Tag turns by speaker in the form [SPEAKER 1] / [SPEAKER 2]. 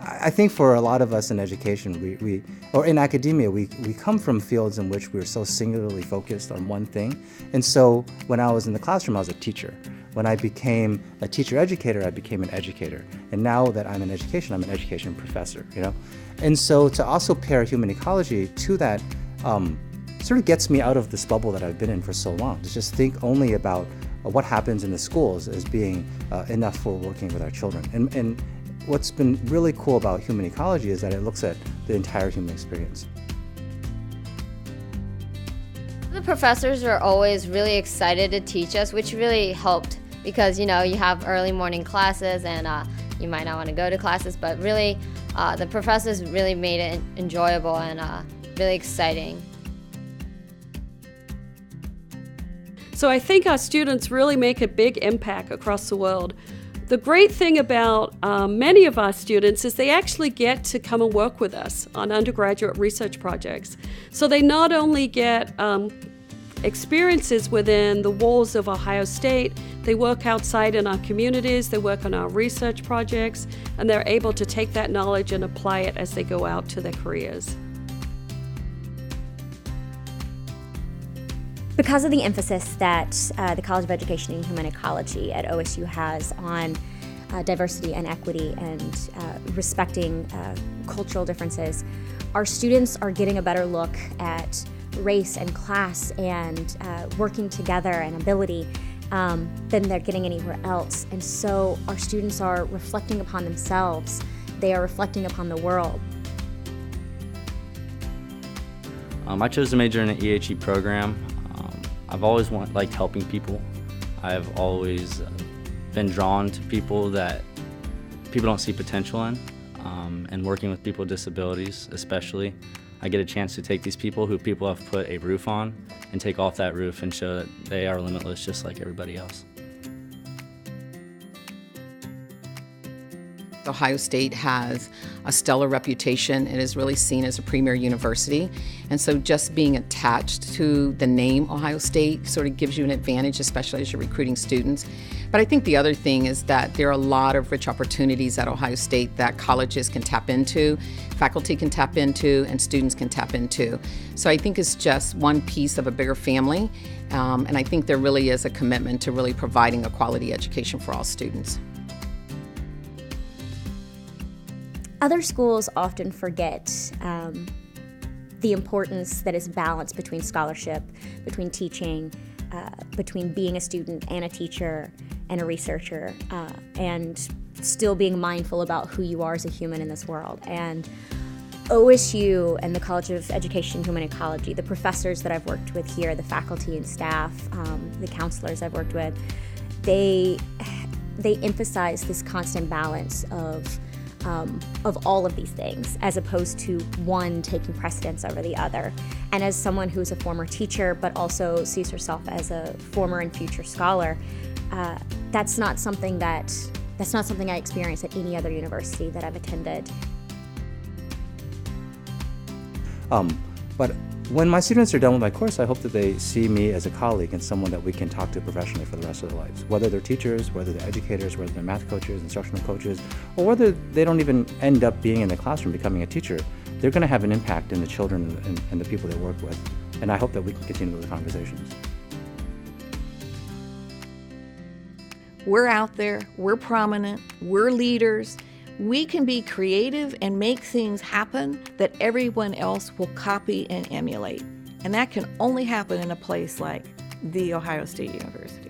[SPEAKER 1] I think for a lot of us in education, we or in academia, we come from fields in which we're so singularly focused on one thing. And so when I was in the classroom, I was a teacher. When I became a teacher educator, I became an educator. And now that I'm in education, I'm an education professor, you know? And so to also pair human ecology to that sort of gets me out of this bubble that I've been in for so long, to just think only about what happens in the schools as being enough for working with our children. And what's been really cool about human ecology is that it looks at the entire human experience.
[SPEAKER 2] The professors are always really excited to teach us, which really helped because, you know, you have early morning classes and you might not want to go to classes, but really the professors really made it enjoyable and really exciting.
[SPEAKER 3] So I think our students really make a big impact across the world. The great thing about many of our students is they actually get to come and work with us on undergraduate research projects. So they not only get experiences within the walls of Ohio State, they work outside in our communities, they work on our research projects, and they're able to take that knowledge and apply it as they go out to their careers.
[SPEAKER 4] Because of the emphasis that the College of Education and Human Ecology at OSU has on diversity and equity and respecting cultural differences, our students are getting a better look at race and class and working together and ability than they're getting anywhere else. And so our students are reflecting upon themselves. They are reflecting upon the world.
[SPEAKER 5] I chose to major in an EHE program. I've always liked helping people. I've always been drawn to people that people don't see potential in, and working with people with disabilities especially. I get a chance to take these people who people have put a roof on and take off that roof and show that they are limitless just like everybody else.
[SPEAKER 6] Ohio State has a stellar reputation. It is really seen as a premier university. And so just being attached to the name Ohio State sort of gives you an advantage, especially as you're recruiting students. But I think the other thing is that there are a lot of rich opportunities at Ohio State that colleges can tap into, faculty can tap into, and students can tap into. So I think it's just one piece of a bigger family. And I think there really is a commitment to really providing a quality education for all students.
[SPEAKER 4] Other schools often forget the importance that is balanced between scholarship, between teaching, between being a student and a teacher and a researcher, and still being mindful about who you are as a human in this world. And OSU and the College of Education and Human Ecology, the professors that I've worked with here, the faculty and staff, the counselors I've worked with, they emphasize this constant balance of all of these things, as opposed to one taking precedence over the other. And as someone who's a former teacher, but also sees herself as a former and future scholar, that's not something I experience at any other university that I've attended.
[SPEAKER 1] But when my students are done with my course, I hope that they see me as a colleague and someone that we can talk to professionally for the rest of their lives. Whether they're teachers, whether they're educators, whether they're math coaches, instructional coaches, or whether they don't even end up being in the classroom becoming a teacher, they're going to have an impact in the children and the people they work with. And I hope that we can continue the conversations.
[SPEAKER 7] We're out there, we're prominent, we're leaders. We can be creative and make things happen that everyone else will copy and emulate. And that can only happen in a place like The Ohio State University.